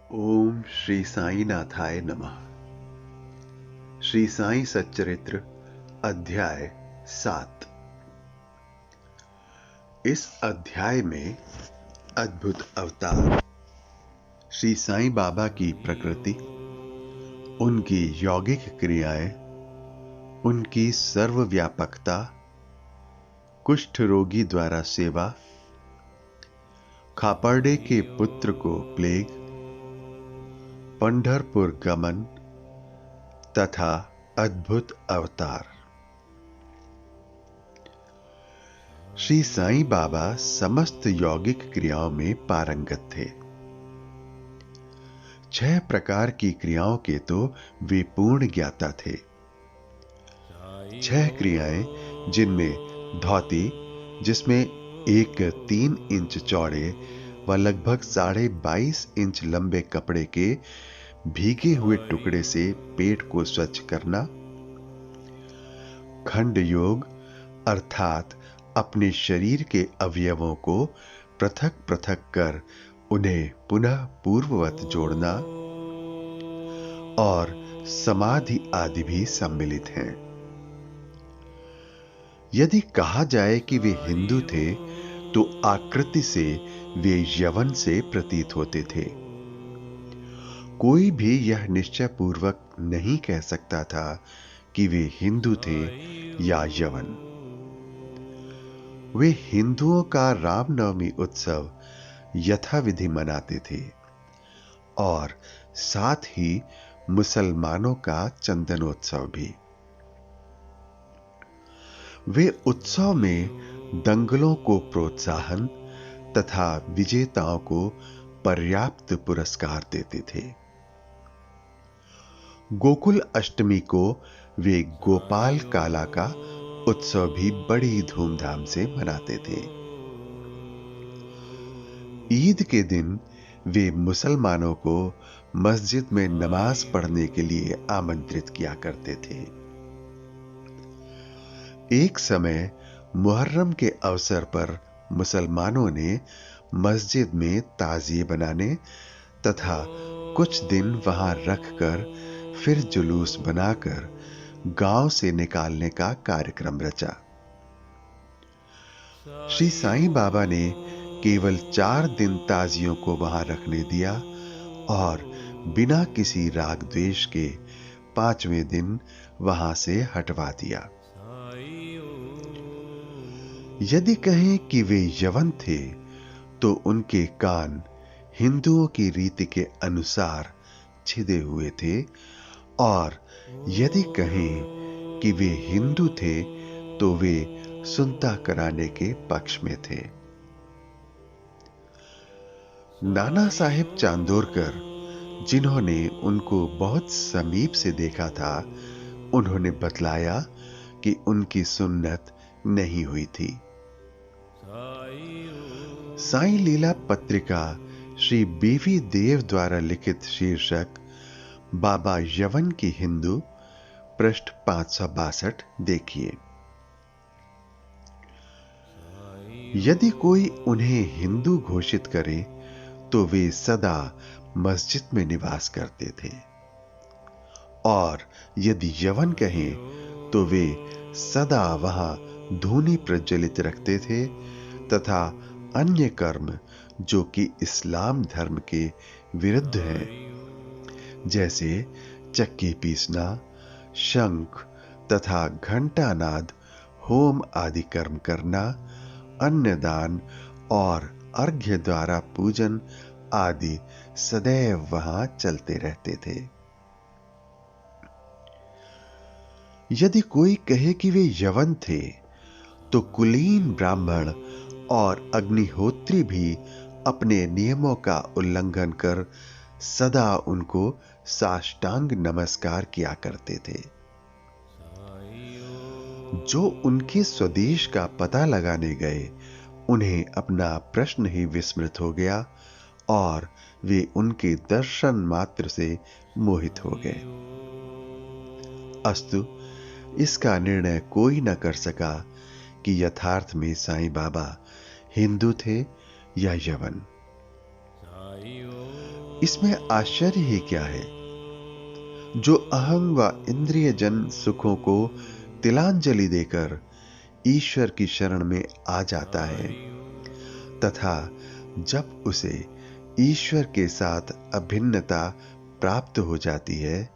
ओम श्री साई नाथाय नमः। श्री साई सच्चरित्र अध्याय 7। इस अध्याय में अद्भुत अवतार, श्री साईं बाबा की प्रकृति, उनकी यौगिक क्रियाएं, उनकी सर्वव्यापकता, कुष्ठ रोगी द्वारा सेवा, खापर्डे के पुत्र को प्लेग, पंढरपुर गमन तथा अद्भुत अवतार। श्री साईं बाबा समस्त यौगिक क्रियाओं में पारंगत थे। 6 प्रकार की क्रियाओं के तो वे पूर्ण ज्ञाता थे। 6 क्रियाएं, जिनमें धौती, जिसमें एक 3 इंच चौड़े व लगभग 22.5 इंच लंबे कपड़े के भीगे हुए टुकड़े से पेट को स्वच्छ करना, खंड योग अर्थात अपने शरीर के अवयवों को पृथक पृथक कर उन्हें पुनः पूर्ववत जोड़ना, और समाधि आदि भी सम्मिलित हैं। यदि कहा जाए कि वे हिंदू थे, तो आकृति से वे यवन से प्रतीत होते थे। कोई भी यह निश्चय पूर्वक नहीं कह सकता था कि वे हिंदू थे या यवन। वे हिंदुओं का रामनवमी उत्सव यथाविधि मनाते थे और साथ ही मुसलमानों का चंदनोत्सव भी। वे उत्सव में दंगलों को प्रोत्साहन तथा विजेताओं को पर्याप्त पुरस्कार देते थे। गोकुल अष्टमी को वे गोपाल काला का उत्सव भी बड़ी धूमधाम से मनाते थे। ईद के दिन वे मुसलमानों को मस्जिद में नमाज पढ़ने के लिए आमंत्रित किया करते थे। एक समय मुहर्रम के अवसर पर मुसलमानों ने मस्जिद में ताजिए बनाने तथा कुछ दिन वहां रखकर फिर जुलूस बनाकर गांव से निकालने का कार्यक्रम रचा। श्री साईं बाबा ने केवल 4 दिन ताजियों को वहां रखने दिया और बिना किसी राग द्वेष के 5वें दिन वहां से हटवा दिया। यदि कहें कि वे यवन थे, तो उनके कान हिंदुओं की रीति के अनुसार छिदे हुए थे, और यदि कहें कि वे हिंदू थे, तो वे सुनता कराने के पक्ष में थे। नाना साहेब चांदोरकर, जिन्होंने उनको बहुत समीप से देखा था, उन्होंने बतलाया कि उनकी सुन्नत नहीं हुई थी। साईं लीला पत्रिका श्री बीवी देव द्वारा लिखित शीर्षक बाबा यवन की हिंदू, पृष्ठ 562 देखिए। यदि कोई उन्हें हिंदू घोषित करे, तो वे सदा मस्जिद में निवास करते थे, और यदि यवन कहें तो वे सदा वहां धूनी प्रज्वलित रखते थे तथा अन्य कर्म जो कि इस्लाम धर्म के विरुद्ध हैं, जैसे चक्की पीसना, शंख तथा घंटानाद, होम आदि कर्म करना, अन्नदान और अर्घ्य द्वारा पूजन आदि सदैव वहां चलते रहते थे। यदि कोई कहे कि वे यवन थे, तो कुलीन ब्राह्मण और अग्निहोत्री भी अपने नियमों का उल्लंघन कर सदा उनको साष्टांग नमस्कार किया करते थे। जो उनके स्वदेश का पता लगाने गए, उन्हें अपना प्रश्न ही विस्मृत हो गया और वे उनके दर्शन मात्र से मोहित हो गए। अस्तु, इसका निर्णय कोई न कर सका कि यथार्थ में साईं बाबा हिंदू थे या यवन। इसमें आश्चर्य ही क्या है? जो अहं व इंद्रिय जन सुखों को तिलांजलि देकर ईश्वर की शरण में आ जाता है तथा जब उसे ईश्वर के साथ अभिन्नता प्राप्त हो जाती है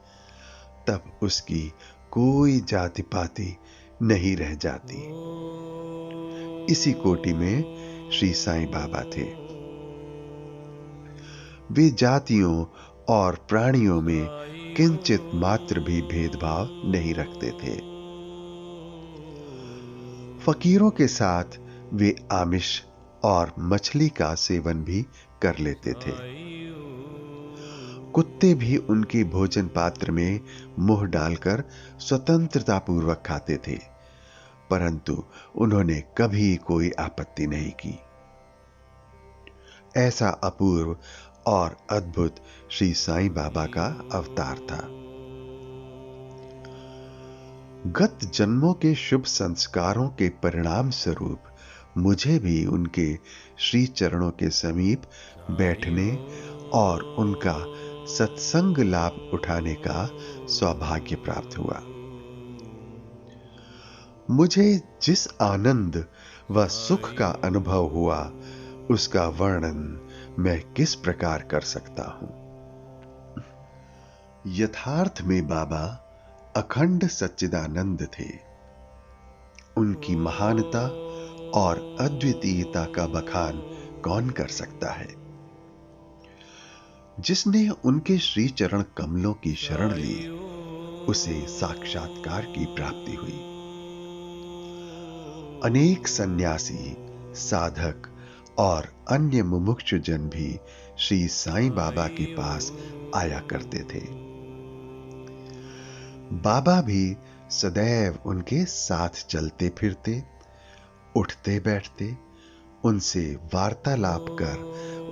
तब उसकी कोई जाति पाति नहीं रह जाती। इसी कोटि में श्री साईं बाबा थे। वे जातियों और प्राणियों में किंचित मात्र भी भेदभाव नहीं रखते थे। फकीरों के साथ वे आमिष और मछली का सेवन भी कर लेते थे। कुत्ते भी उनके भोजन पात्र में मुंह डालकर स्वतंत्रता पूर्वक खाते थे, परंतु उन्होंने कभी कोई आपत्ति नहीं की। ऐसा अपूर्व और अद्भुत श्री साईं बाबा का अवतार था। गत जन्मों के शुभ संस्कारों के परिणाम स्वरूप मुझे भी उनके श्री चरणों के समीप बैठने और उनका सत्संग लाभ उठाने का सौभाग्य प्राप्त हुआ। मुझे जिस आनंद व सुख का अनुभव हुआ उसका वर्णन मैं किस प्रकार कर सकता हूं। यथार्थ में बाबा अखंड सच्चिदानंद थे। उनकी महानता और अद्वितीयता का बखान कौन कर सकता है? जिसने उनके श्री चरण कमलों की शरण ली उसे साक्षात्कार की प्राप्ति हुई। अनेक सन्यासी, साधक और अन्य मुमुक्षु जन भी श्री साईं बाबा के पास आया करते थे। बाबा भी सदैव उनके साथ चलते फिरते, उठते बैठते, उनसे वार्तालाप कर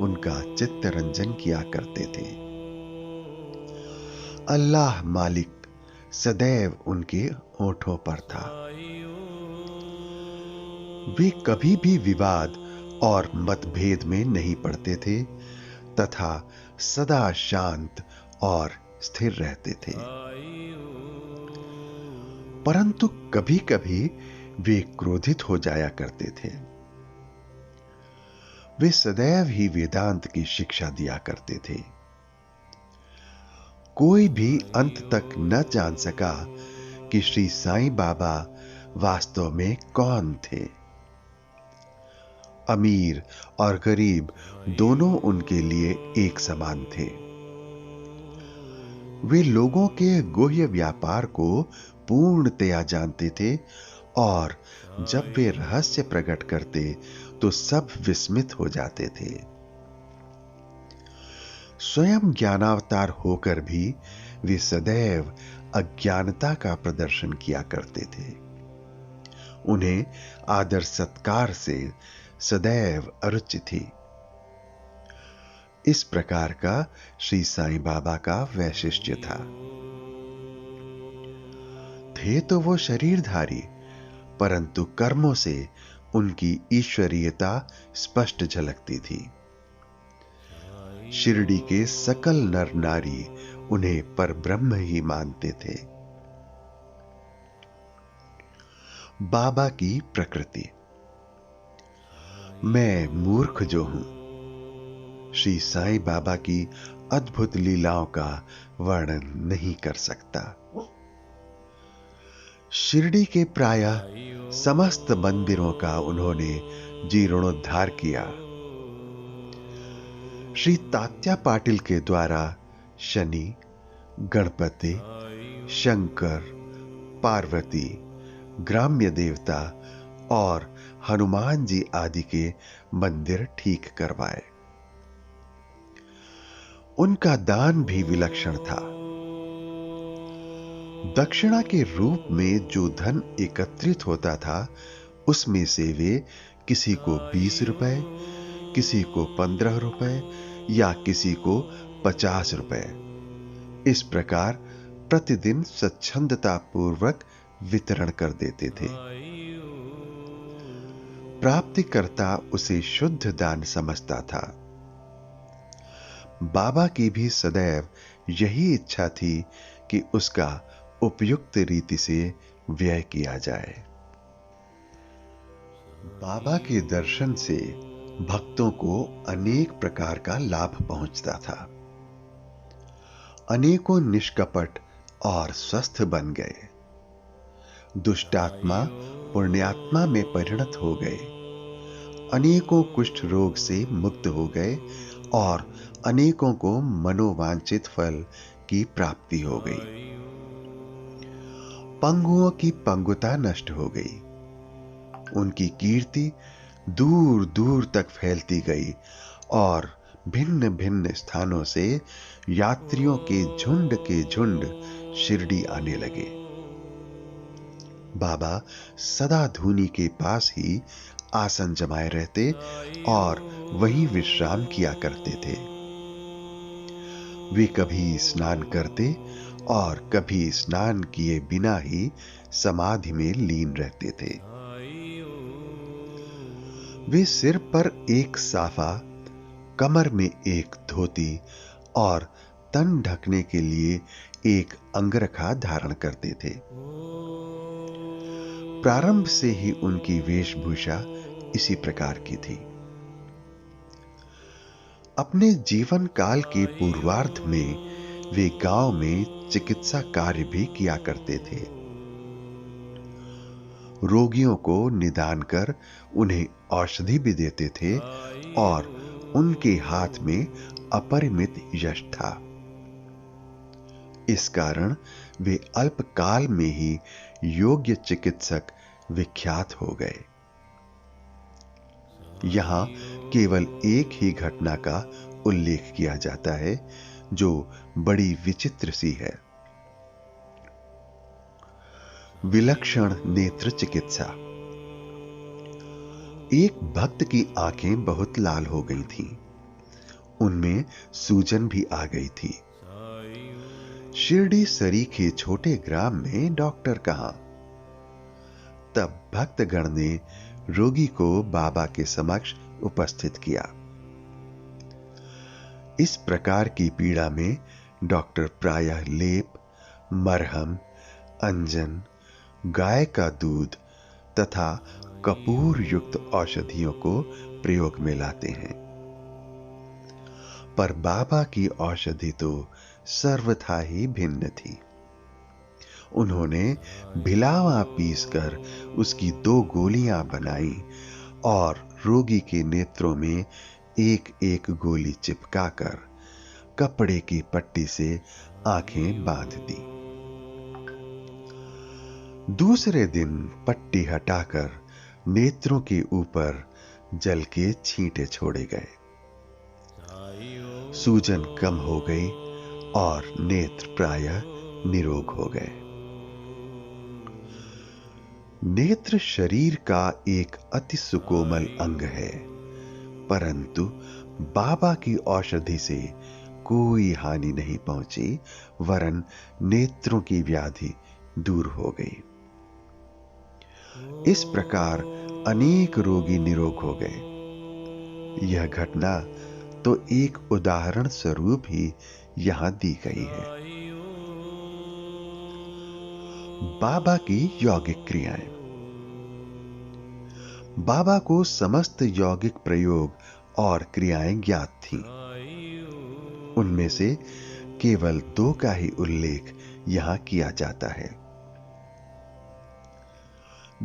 उनका चित्तरंजन किया करते थे। अल्लाह मालिक सदैव उनके होठों पर था। वे कभी भी विवाद और मतभेद में नहीं पड़ते थे तथा सदा शांत और स्थिर रहते थे। परंतु कभी-कभी वे क्रोधित हो जाया करते थे। वे सदैव ही वेदांत की शिक्षा दिया करते थे। कोई भी अंत तक न जान सका कि श्री साईं बाबा वास्तव में कौन थे। अमीर और गरीब दोनों उनके लिए एक समान थे। वे लोगों के गुह्य व्यापार को पूर्णतया जानते थे और जब वे रहस्य प्रकट करते तो सब विस्मित हो जाते थे। स्वयं ज्ञानावतार होकर भी वे सदैव अज्ञानता का प्रदर्शन किया करते थे। उन्हें आदर सत्कार से सदैव अरुचि थी। इस प्रकार का श्री साईं बाबा का वैशिष्ट्य था। थे तो वो शरीरधारी, परंतु कर्मों से उनकी ईश्वरीयता स्पष्ट झलकती थी। शिरडी के सकल नर नारी उन्हें परब्रह्म ही मानते थे। बाबा की प्रकृति। मैं मूर्ख जो हूं, श्री साईं बाबा की अद्भुत लीलाओं का वर्णन नहीं कर सकता। शिरडी के प्रायः समस्त मंदिरों का उन्होंने जीर्णोद्धार किया। श्री तात्या पाटिल के द्वारा शनि, गणपति, शंकर, पार्वती, ग्राम्य देवता और हनुमान जी आदि के मंदिर ठीक करवाए। उनका दान भी विलक्षण था। दक्षिणा के रूप में जो धन एकत्रित होता था उसमें से वे किसी को 20 रुपए, किसी को 15 रुपए या किसी को 50 रुपए, इस प्रकार प्रतिदिन स्वच्छंदता पूर्वक वितरण कर देते थे। प्राप्तिकर्ता उसे शुद्ध दान समझता था। बाबा की भी सदैव यही इच्छा थी कि उसका उपयुक्त रीति से व्यय किया जाए। बाबा के दर्शन से भक्तों को अनेक प्रकार का लाभ पहुंचता था। अनेकों निष्कपट और स्वस्थ बन गए। दुष्टात्मा पुण्यात्मा में परिणत हो गए। अनेकों कुष्ठ रोग से मुक्त हो गए और अनेकों को मनोवांछित फल की प्राप्ति हो गई। पंगुओं की पंगुता नष्ट हो गई। उनकी कीर्ति दूर दूर तक फैलती गई और भिन्न भिन्न स्थानों से यात्रियों के झुंड शिरडी आने लगे। बाबा सदा धूनी के पास ही आसन जमाए रहते और वहीं विश्राम किया करते थे। वे कभी स्नान करते और कभी स्नान किए बिना ही समाधि में लीन रहते थे। वे सिर पर एक साफा, कमर में एक धोती और तन ढकने के लिए एक अंगरखा धारण करते थे। प्रारंभ से ही उनकी वेशभूषा इसी प्रकार की थी। अपने जीवन काल के पूर्वार्ध में वे गांव में चिकित्सा कार्य भी किया करते थे। रोगियों को निदान कर उन्हें औषधि भी देते थे और उनके हाथ में अपरिमित यश था। इस कारण वे अल्पकाल में ही योग्य चिकित्सक विख्यात हो गए। यहां केवल एक ही घटना का उल्लेख किया जाता है जो बड़ी विचित्र सी है। विलक्षण नेत्र चिकित्सा। एक भक्त की आंखें बहुत लाल हो गई थीं। उनमें सूजन भी आ गई थी। शिरडी सरीखे छोटे ग्राम में डॉक्टर कहां? तब भक्तगण ने रोगी को बाबा के समक्ष उपस्थित किया। इस प्रकार की पीड़ा में डॉक्टर प्रायः लेप, मरहम, अंजन, गाय का दूध तथा कपूर युक्त औषधियों को प्रयोग में लाते हैं। पर बाबा की औषधि तो सर्वथा ही भिन्न थी। उन्होंने भिलावा पीसकर उसकी 2 गोलियां बनाई और रोगी के नेत्रों में एक एक गोली चिपकाकर कपड़े की पट्टी से आंखें बांध दी। दूसरे दिन पट्टी हटाकर नेत्रों के ऊपर जल के छींटे छोड़े गए। सूजन कम हो गई और नेत्र प्रायः निरोग हो गए। नेत्र शरीर का एक अति सुकोमल अंग है, परंतु बाबा की औषधि से कोई हानि नहीं पहुंची, वरन नेत्रों की व्याधि दूर हो गई। इस प्रकार अनेक रोगी निरोग हो गए। यह घटना तो एक उदाहरण स्वरूप ही यहां दी गई है। बाबा की यौगिक क्रियाएं। बाबा को समस्त यौगिक प्रयोग और क्रियाएं ज्ञात थीं। उनमें से केवल 2 का ही उल्लेख यहां किया जाता है।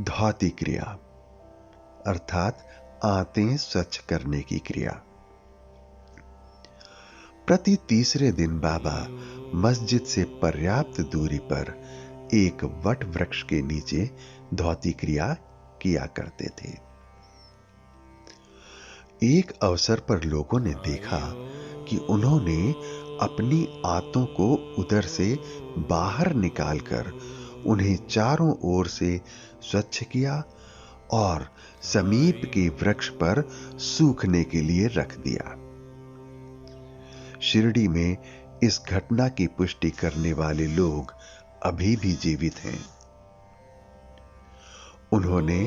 धौती क्रिया अर्थात आंतें स्वच्छ करने की क्रिया। प्रति तीसरे दिन बाबा मस्जिद से पर्याप्त दूरी पर एक वट वृक्ष के नीचे धौती क्रिया किया करते थे। एक अवसर पर लोगों ने देखा कि उन्होंने अपनी आंतों को उदर से बाहर निकालकर उन्हें चारों ओर से स्वच्छ किया और समीप के वृक्ष पर सूखने के लिए रख दिया। शिरडी में इस घटना की पुष्टि करने वाले लोग अभी भी जीवित हैं। उन्होंने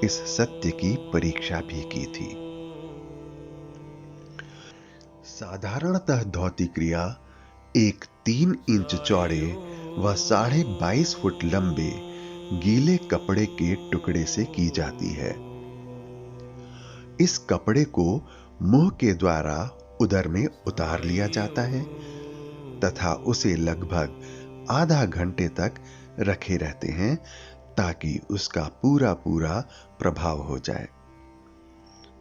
इस सत्य की परीक्षा भी की थी। साधारणतः धौती क्रिया एक 3 इंच चौड़े व 22.5 फुट लंबे गीले कपड़े के टुकड़े से की जाती है। इस कपड़े को मुंह के द्वारा उदर में उतार लिया जाता है तथा उसे लगभग आधा घंटे तक रखे रहते हैं ताकि उसका पूरा पूरा प्रभाव हो जाए।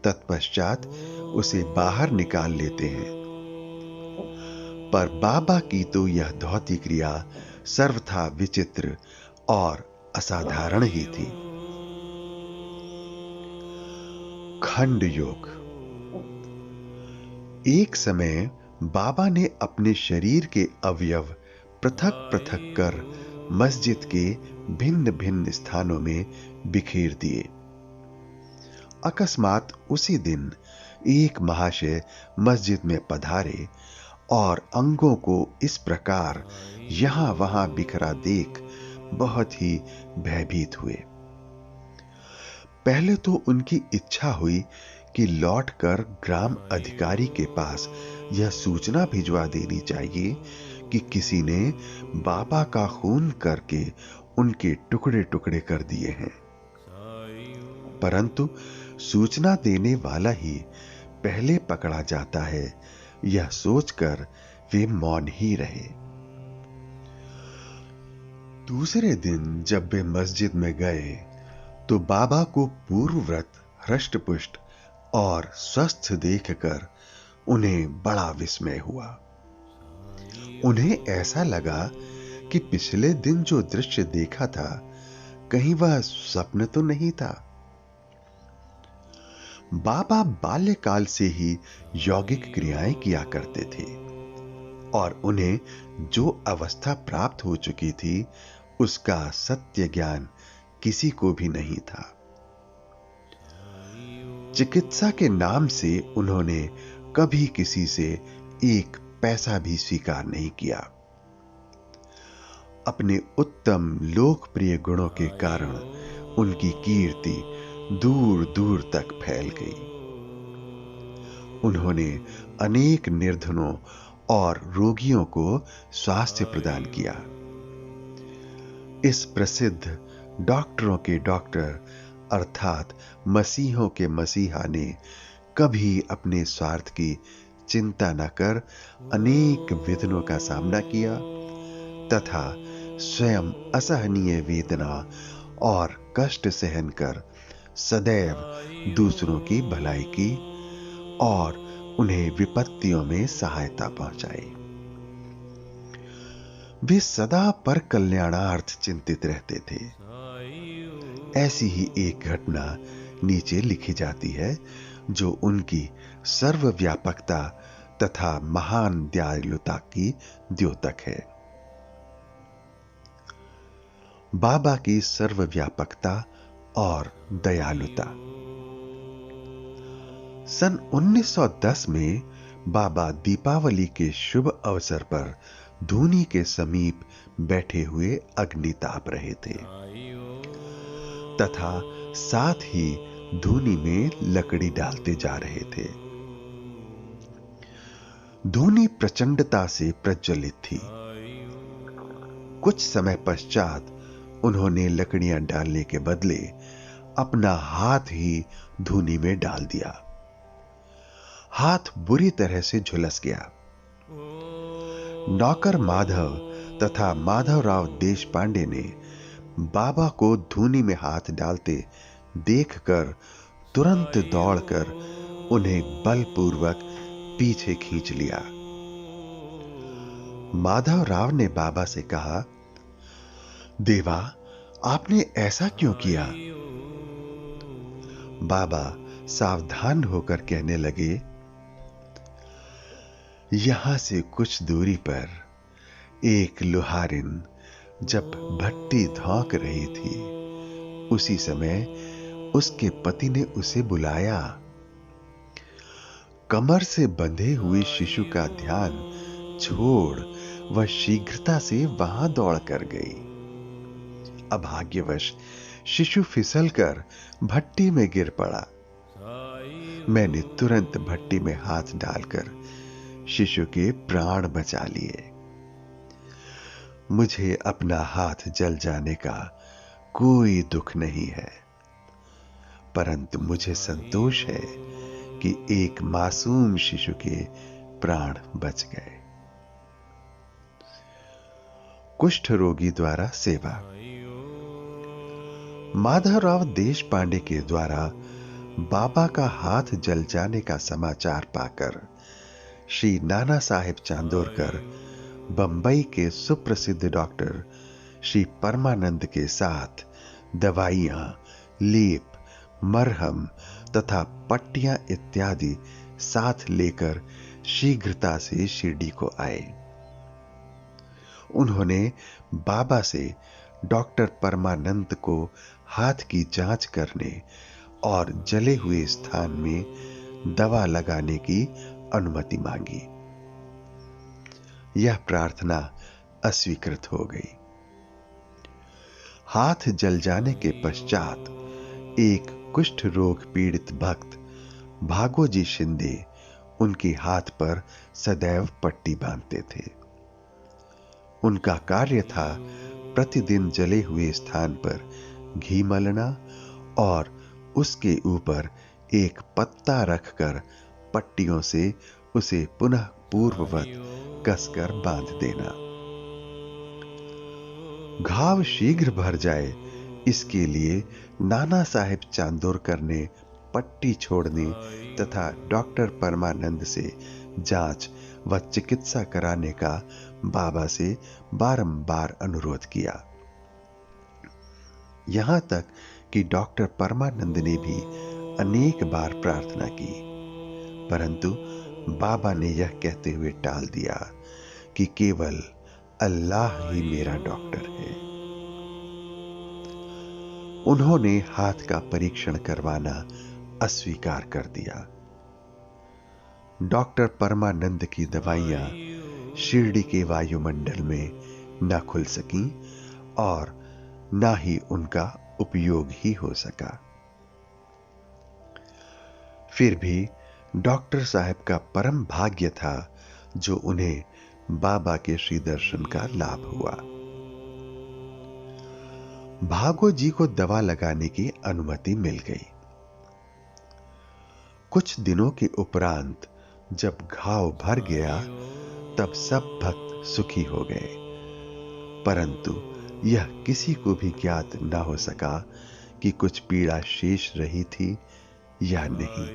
तत्पश्चात उसे बाहर निकाल लेते हैं। पर बाबा की तो यह धौती क्रिया सर्वथा विचित्र और असाधारण ही थी। खंड योग। एक समय बाबा ने अपने शरीर के अवयव पृथक पृथक कर मस्जिद के भिन्न भिन्न स्थानों में बिखेर दिए। अकस्मात उसी दिन एक महाशय मस्जिद में पधारे और अंगों को इस प्रकार यहां वहां बिखरा देख बहुत ही भयभीत हुए। पहले तो उनकी इच्छा हुई कि लौटकर ग्राम अधिकारी के पास यह सूचना भिजवा देनी चाहिए कि किसी ने बाबा का खून करके उनके टुकड़े टुकड़े कर दिए हैं। परंतु सूचना देने वाला ही पहले पकड़ा जाता है, यह सोचकर वे मौन ही रहे। दूसरे दिन जब वे मस्जिद में गए तो बाबा को पूर्वव्रत हृष्टपुष्ट और स्वस्थ देखकर उन्हें बड़ा विस्मय हुआ। उन्हें ऐसा लगा कि पिछले दिन जो दृश्य देखा था कहीं वह स्वप्न तो नहीं था। बाबा बाल्यकाल से ही यौगिक क्रियाएं किया करते थे और उन्हें जो अवस्था प्राप्त हो चुकी थी उसका सत्य ज्ञान किसी को भी नहीं था। चिकित्सा के नाम से उन्होंने कभी किसी से एक पैसा भी स्वीकार नहीं किया। अपने उत्तम लोकप्रिय गुणों के कारण उनकी कीर्ति दूर दूर तक फैल गई। उन्होंने अनेक निर्धनों और रोगियों को स्वास्थ्य प्रदान किया। इस प्रसिद्ध डॉक्टरों के डॉक्टर अर्थात मसीहों के मसीहा ने कभी अपने स्वार्थ की चिंता न कर अनेक वेदनों का सामना किया तथा स्वयं असहनीय वेदना और कष्ट सहन कर सदैव दूसरों की भलाई की और उन्हें विपत्तियों में सहायता पहुंचाई। वे सदा पर कल्याणार्थ चिंतित रहते थे। ऐसी ही एक घटना नीचे लिखी जाती है जो उनकी सर्वव्यापकता तथा महान दयालुता की द्योतक है। बाबा की सर्वव्यापकता और दयालुता। सन 1910 में बाबा दीपावली के शुभ अवसर पर धूनी के समीप बैठे हुए अग्नि ताप रहे थे तथा साथ ही धूनी में लकड़ी डालते जा रहे थे। धूनी प्रचंडता से प्रज्वलित थी। कुछ समय पश्चात उन्होंने लकड़ियां डालने के बदले अपना हाथ ही धूनी में डाल दिया। हाथ बुरी तरह से झुलस गया। नौकर माधव तथा माधवराव देशपांडे ने बाबा को धूनी में हाथ डालते देखकर तुरंत दौड़कर उन्हें बलपूर्वक पीछे खींच लिया। माधवराव ने बाबा से कहा, देवा, आपने ऐसा क्यों किया? बाबा सावधान होकर कहने लगे, यहां से कुछ दूरी पर एक लोहारिन जब भट्टी धौंक रही थी उसी समय उसके पति ने उसे बुलाया। कमर से बंधे हुए शिशु का ध्यान छोड़ वह शीघ्रता से वहां दौड़ कर गई। अभाग्यवश शिशु फिसलकर भट्टी में गिर पड़ा। मैंने तुरंत भट्टी में हाथ डालकर शिशु के प्राण बचा लिए। मुझे अपना हाथ जल जाने का कोई दुख नहीं है, परंतु मुझे संतोष है कि एक मासूम शिशु के प्राण बच गए। कुष्ठ रोगी द्वारा सेवा। माधवराव देशपांडे के द्वारा बाबा का हाथ जल जाने का समाचार पाकर श्री नाना साहेब चांदोरकर बंबई के सुप्रसिद्ध डॉक्टर श्री परमानंद के साथ दवाइयां, लेप, मरहम तथा पट्टियां इत्यादि साथ लेकर शीघ्रता से शिरडी को आए। उन्होंने बाबा से डॉक्टर परमानंद को हाथ की जांच करने और जले हुए स्थान में दवा लगाने की अनुमति मांगी। यह प्रार्थना अस्वीकृत हो गई। हाथ जल जाने के पश्चात एक कुष्ठ रोग पीड़ित भक्त भागोजी शिंदे उनके हाथ पर सदैव पट्टी बांधते थे। उनका कार्य था प्रतिदिन जले हुए स्थान पर घी मलना और उसके ऊपर एक पत्ता रखकर पट्टियों से उसे पुनः पूर्ववत कसकर बांध देना। घाव शीघ्र भर जाए, इसके लिए नाना साहेब चांदोरकर ने पट्टी छोड़ने तथा डॉक्टर परमानंद से जांच व चिकित्सा कराने का बाबा से बारंबार अनुरोध किया। यहां तक कि डॉक्टर परमानंद ने भी अनेक बार प्रार्थना की, परंतु बाबा ने यह कहते हुए टाल दिया कि केवल अल्लाह ही मेरा डॉक्टर है। उन्होंने हाथ का परीक्षण करवाना अस्वीकार कर दिया। डॉक्टर परमानंद की दवाइयां शिरडी के वायुमंडल में न खुल सकीं और न ही उनका उपयोग ही हो सका। फिर भी डॉक्टर साहब का परम भाग्य था जो उन्हें बाबा के श्री दर्शन का लाभ हुआ। भागो जी को दवा लगाने की अनुमति मिल गई। कुछ दिनों के उपरांत जब घाव भर गया तब सब भक्त सुखी हो गए, परंतु यह किसी को भी ज्ञात न हो सका कि कुछ पीड़ा शेष रही थी या नहीं।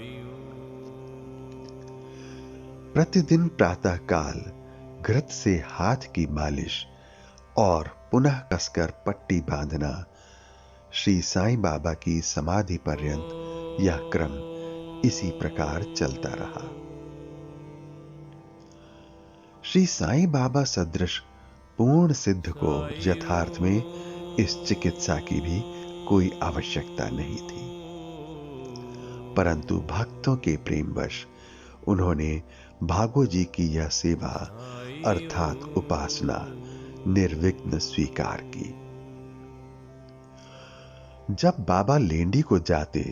प्रतिदिन प्रातःकाल घृत से हाथ की मालिश और पुनः कसकर पट्टी बांधना श्री साईं बाबा की समाधि पर्यंत यह क्रम इसी प्रकार चलता रहा। श्री साईं बाबा सदृश पूर्ण सिद्ध को यथार्थ में इस चिकित्सा की भी कोई आवश्यकता नहीं थी, परंतु भक्तों के प्रेमवश उन्होंने भागो जी की यह सेवा अर्थात उपासना निर्विघ्न स्वीकार की। जब बाबा लेंडी को जाते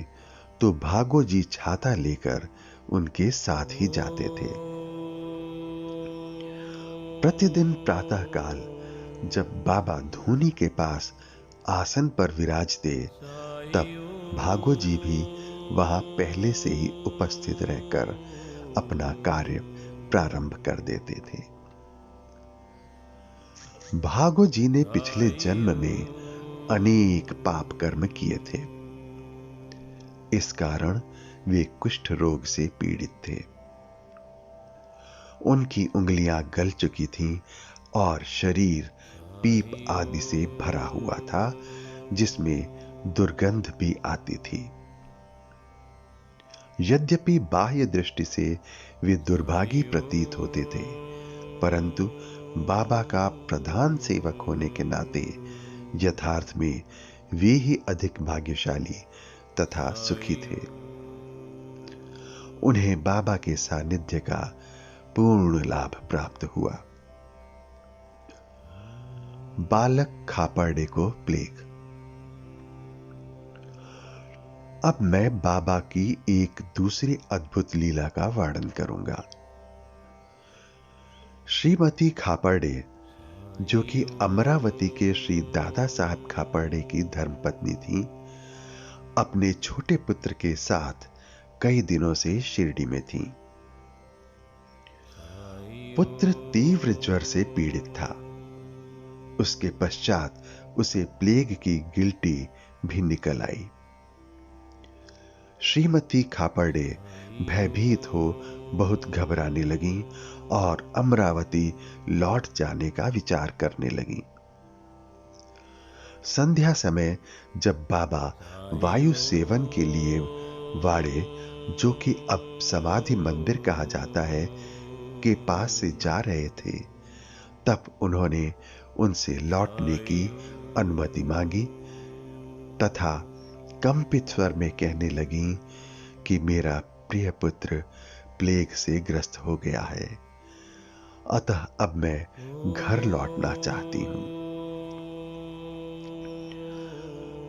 तो भागो जी छाता लेकर उनके साथ ही जाते थे। प्रतिदिन प्रातःकाल जब बाबा धूनी के पास आसन पर विराजते तब भागो जी भी वहां पहले से ही उपस्थित रहकर अपना कार्य प्रारंभ कर देते थे। भागो जी ने पिछले जन्म में अनेक पाप कर्म किए थे। इस कारण वे कुष्ठ रोग से पीड़ित थे। उनकी उंगलियां गल चुकी थीं और शरीर पीप आदि से भरा हुआ था, जिसमें दुर्गंध भी आती थी। यद्यपि बाह्य दृष्टि से वे दुर्भागी प्रतीत होते थे, परंतु बाबा का प्रधान सेवक होने के नाते यथार्थ में वे ही अधिक भाग्यशाली तथा सुखी थे। उन्हें बाबा के सानिध्य का पूर्ण लाभ प्राप्त हुआ। बालक खापर्डे को प्लेग। अब मैं बाबा की एक दूसरी अद्भुत लीला का वर्णन करूंगा। श्रीमती खापर्डे, जो कि अमरावती के श्री दादा साहब खापर्डे की धर्मपत्नी थी, अपने छोटे पुत्र के साथ कई दिनों से शिरडी में थी। पुत्र तीव्र ज्वर से पीड़ित था। उसके पश्चात उसे प्लेग की गिल्टी भी निकल आई। श्रीमती खापर्डे भयभीत हो बहुत घबराने लगी और अमरावती लौट जाने का विचार करने लगी। संध्या समय जब बाबा वायु सेवन के लिए वाड़े, जो कि अब समाधि मंदिर कहा जाता है, के पास से जा रहे थे, तब उन्होंने उनसे लौटने की अनुमति मांगी तथा कंपित स्वर में कहने लगी कि मेरा प्रिय पुत्र प्लेग से ग्रस्त हो गया है, अतः अब मैं घर लौटना चाहती हूं।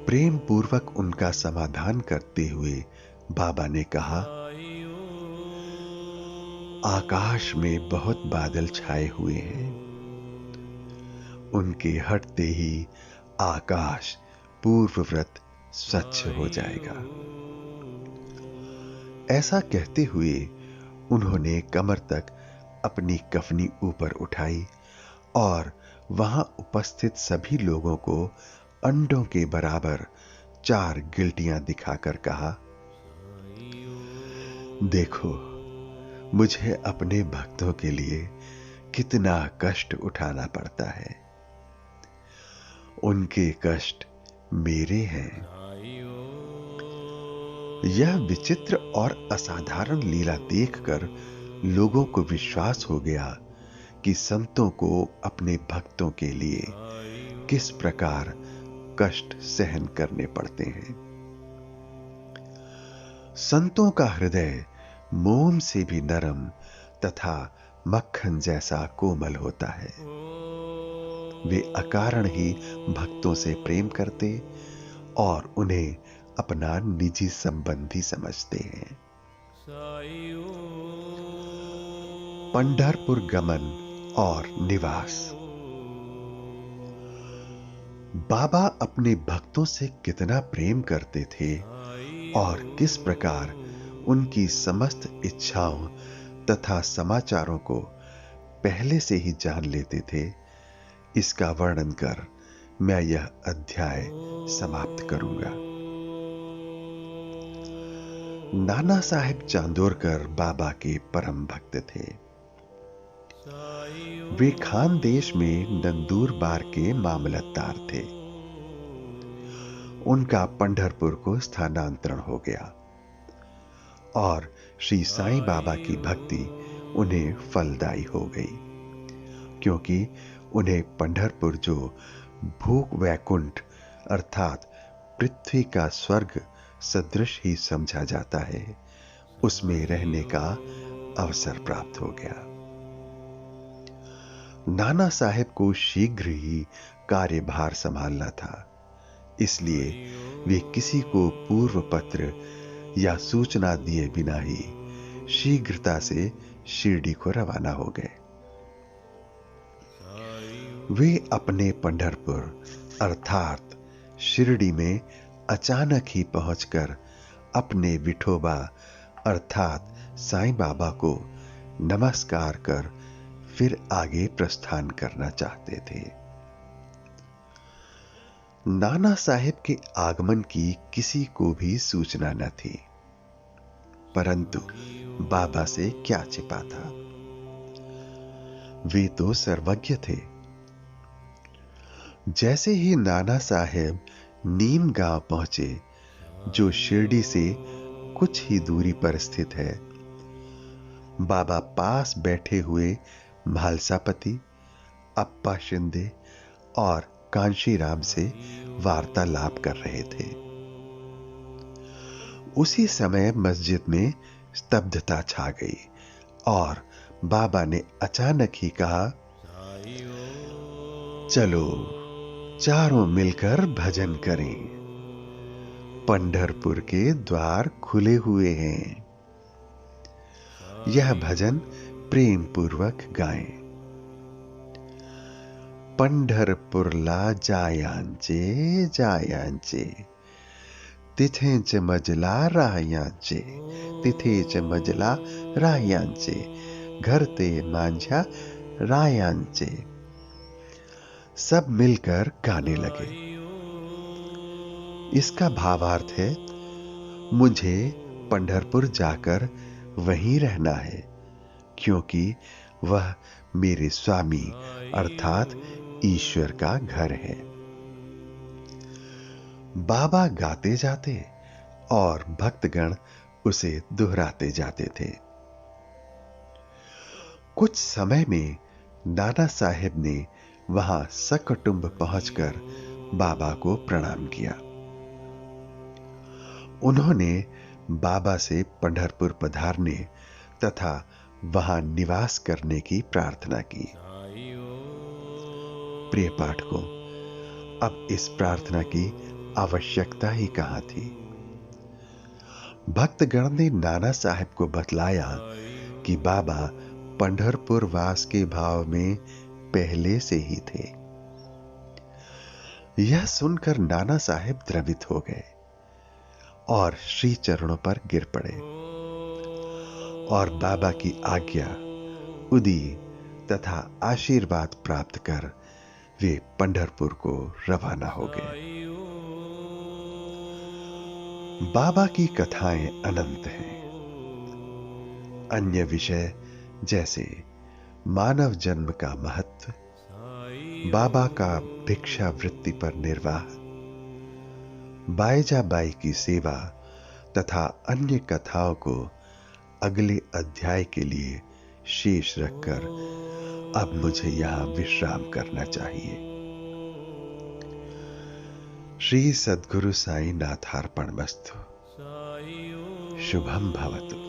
प्रेम पूर्वक उनका समाधान करते हुए बाबा ने कहा, आकाश में बहुत बादल छाए हुए हैं। उनके हटते ही आकाश पूर्ववत स्वच्छ हो जाएगा। ऐसा कहते हुए उन्होंने कमर तक अपनी कफनी ऊपर उठाई और वहां उपस्थित सभी लोगों को अंडों के बराबर 4 गिल्टियां दिखाकर कहा, देखो मुझे अपने भक्तों के लिए कितना कष्ट उठाना पड़ता है। उनके कष्ट मेरे हैं। यह विचित्र और असाधारण लीला देखकर लोगों को विश्वास हो गया कि संतों को अपने भक्तों के लिए किस प्रकार कष्ट सहन करने पड़ते हैं। संतों का हृदय मोम से भी नरम तथा मक्खन जैसा कोमल होता है। वे अकारण ही भक्तों से प्रेम करते और उन्हें अपना निजी संबंधी समझते हैं। पंढरपुर गमन और निवास। बाबा अपने भक्तों से कितना प्रेम करते थे और किस प्रकार उनकी समस्त इच्छाओं तथा समाचारों को पहले से ही जान लेते थे, इसका वर्णन कर मैं यह अध्याय समाप्त करूंगा। नाना साहेब चांदोरकर बाबा के परम भक्त थे। वे खानदेश में नंदूरबार के मामलतदार थे। उनका पंढरपुर को स्थानांतरण हो गया और श्री साईं बाबा की भक्ति उन्हें फलदायी हो गई, क्योंकि उन्हें पंढरपुर, जो भूक वैकुंठ अर्थात पृथ्वी का स्वर्ग सदृश ही समझा जाता है, उसमें रहने का अवसर प्राप्त हो गया। नाना साहेब को शीघ्र ही कार्यभार संभालना था, इसलिए वे किसी को पूर्व पत्र या सूचना दिए बिना ही शीघ्रता से शिरडी को रवाना हो गए। वे अपने पंढरपुर अर्थात शिरडी में अचानक ही पहुंचकर अपने विठोबा अर्थात साईं बाबा को नमस्कार कर फिर आगे प्रस्थान करना चाहते थे। नाना साहेब के आगमन की किसी को भी सूचना न थी, परंतु बाबा से क्या छिपा था, वे तो सर्वज्ञ थे। जैसे ही नाना साहेब नीम गांव पहुंचे, जो शिरडी से कुछ ही दूरी पर स्थित है, बाबा पास बैठे हुए म्हालसापति, अप्पा शिंदे और कांशीराम से वार्तालाप कर रहे थे। उसी समय मस्जिद में स्तब्धता छा गई और बाबा ने अचानक ही कहा, चलो चारों मिलकर भजन करें, पंढरपुर के द्वार खुले हुए हैं। यह भजन प्रेम पूर्वक गाएं। पंढरपूरला जायांचे जायांचे, तिथेच मजला राहायांचे, तिथेच मजला राहायांचे, घर ते माझ्या रायांचे। सब मिलकर गाने लगे। इसका भावार्थ है, मुझे पंढरपुर जाकर वहीं रहना है, क्योंकि वह मेरे स्वामी अर्थात ईश्वर का घर है। बाबा गाते जाते और भक्तगण उसे दोहराते जाते थे। कुछ समय में नाना साहेब ने वहां सकुटुंब पहुंचकर बाबा को प्रणाम किया। उन्होंने बाबा से पंढरपुर पधारने तथा वहां निवास करने की प्रार्थना की। प्रिय पाठकों, अब इस प्रार्थना की आवश्यकता ही कहां थी। भक्तगण ने नाना साहेब को बतलाया कि बाबा पंढरपुर वास के भाव में पहले से ही थे। यह सुनकर नाना साहेब द्रवित हो गए और श्री चरणों पर गिर पड़े और बाबा की आज्ञा, उदी तथा आशीर्वाद प्राप्त कर वे पंढरपुर को रवाना हो गए। बाबा की कथाएं अनंत हैं। अन्य विषय जैसे मानव जन्म का महत्व, बाबा का भिक्षा वृत्ति पर निर्वाह, बाईजा बाई की सेवा तथा अन्य कथाओं को अगले अध्याय के लिए शेष रखकर अब मुझे यहां विश्राम करना चाहिए। श्री सद्गुरु साईनाथार्पणमस्तु। शुभम भवतु।